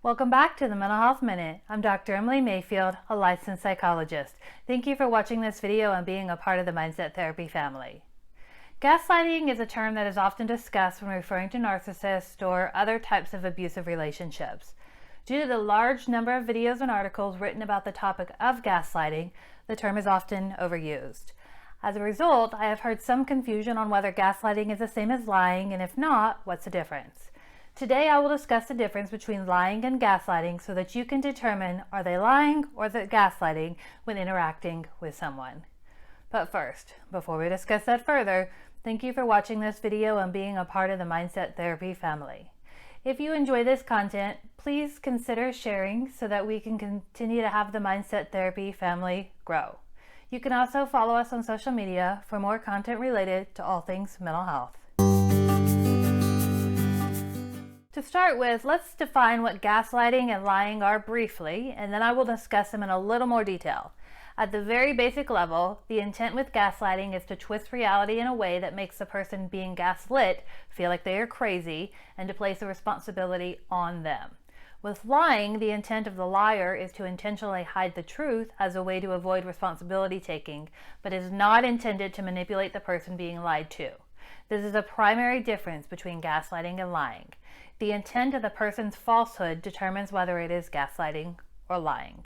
Welcome back to the Mental Health Minute. I'm Dr. Emily Mayfield, a licensed psychologist. Thank you for watching this video and being a part of the Mindset Therapy family. Gaslighting is a term that is often discussed when referring to narcissists or other types of abusive relationships. Due to the large number of videos and articles written about the topic of gaslighting, the term is often overused. As a result, I have heard some confusion on whether gaslighting is the same as lying, and if not, what's the difference? Today I will discuss the difference between lying and gaslighting so that you can determine are they lying or gaslighting when interacting with someone. But first, before we discuss that further, thank you for watching this video and being a part of the Mindset Therapy family. If you enjoy this content, please consider sharing so that we can continue to have the Mindset Therapy family grow. You can also follow us on social media for more content related to all things mental health. To start with, let's define what gaslighting and lying are briefly, and then I will discuss them in a little more detail. At the very basic level, the intent with gaslighting is to twist reality in a way that makes the person being gaslit feel like they are crazy and to place the responsibility on them. With lying, the intent of the liar is to intentionally hide the truth as a way to avoid responsibility taking, but is not intended to manipulate the person being lied to. This is a primary difference between gaslighting and lying. The intent of the person's falsehood determines whether it is gaslighting or lying.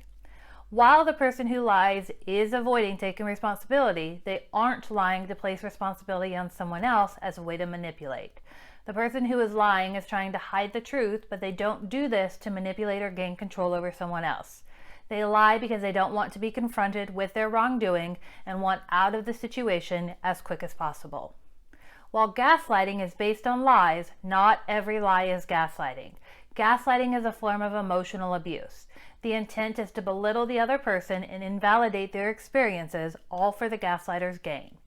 While the person who lies is avoiding taking responsibility, they aren't lying to place responsibility on someone else as a way to manipulate. The person who is lying is trying to hide the truth, but they don't do this to manipulate or gain control over someone else. They lie because they don't want to be confronted with their wrongdoing and want out of the situation as quick as possible. While gaslighting is based on lies, not every lie is gaslighting. Gaslighting is a form of emotional abuse. The intent is to belittle the other person and invalidate their experiences, all for the gaslighter's gain.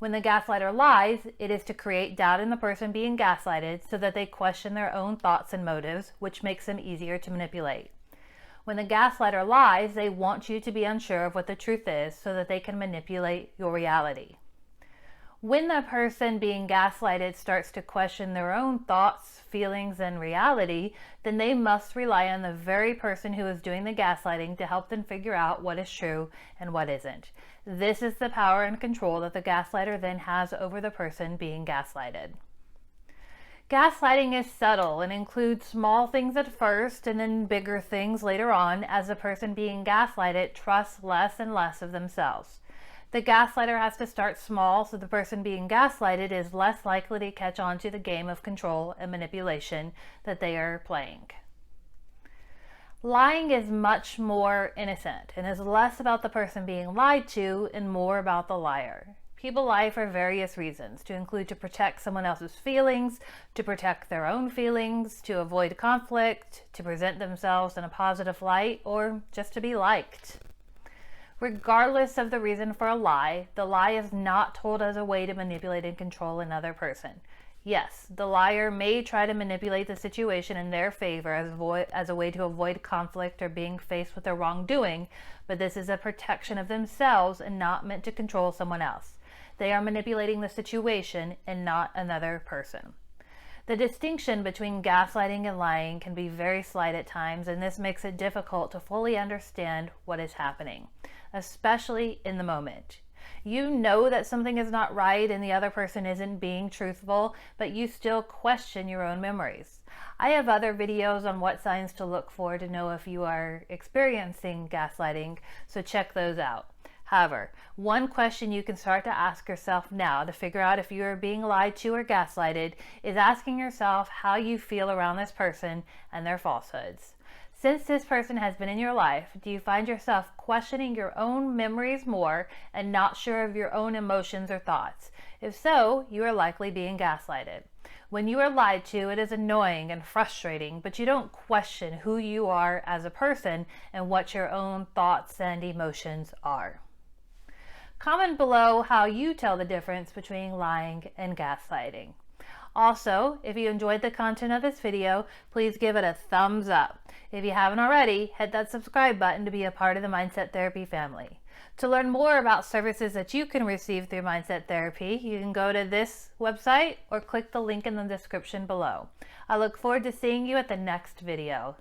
When the gaslighter lies, it is to create doubt in the person being gaslighted so that they question their own thoughts and motives, which makes them easier to manipulate. When the gaslighter lies, they want you to be unsure of what the truth is so that they can manipulate your reality. When the person being gaslighted starts to question their own thoughts, feelings, and reality, then they must rely on the very person who is doing the gaslighting to help them figure out what is true and what isn't. This is the power and control that the gaslighter then has over the person being gaslighted. Gaslighting is subtle and includes small things at first and then bigger things later on as the person being gaslighted trusts less and less of themselves. The gaslighter has to start small so the person being gaslighted is less likely to catch on to the game of control and manipulation that they are playing. Lying is much more innocent and is less about the person being lied to and more about the liar. People lie for various reasons, to include to protect someone else's feelings, to protect their own feelings, to avoid conflict, to present themselves in a positive light, or just to be liked. Regardless of the reason for a lie, the lie is not told as a way to manipulate and control another person. Yes, the liar may try to manipulate the situation in their favor as a way to avoid conflict or being faced with their wrongdoing, but this is a protection of themselves and not meant to control someone else. They are manipulating the situation and not another person. The distinction between gaslighting and lying can be very slight at times, and this makes it difficult to fully understand what is happening, especially in the moment. You know that something is not right and the other person isn't being truthful, but you still question your own memories. I have other videos on what signs to look for to know if you are experiencing gaslighting, so check those out. However, one question you can start to ask yourself now to figure out if you are being lied to or gaslighted is asking yourself how you feel around this person and their falsehoods. Since this person has been in your life, do you find yourself questioning your own memories more and not sure of your own emotions or thoughts? If so, you are likely being gaslighted. When you are lied to, it is annoying and frustrating, but you don't question who you are as a person and what your own thoughts and emotions are. Comment below how you tell the difference between lying and gaslighting. Also, if you enjoyed the content of this video, please give it a thumbs up. If you haven't already, hit that subscribe button to be a part of the Mindset Therapy family. To learn more about services that you can receive through Mindset Therapy, you can go to this website or click the link in the description below. I look forward to seeing you at the next video.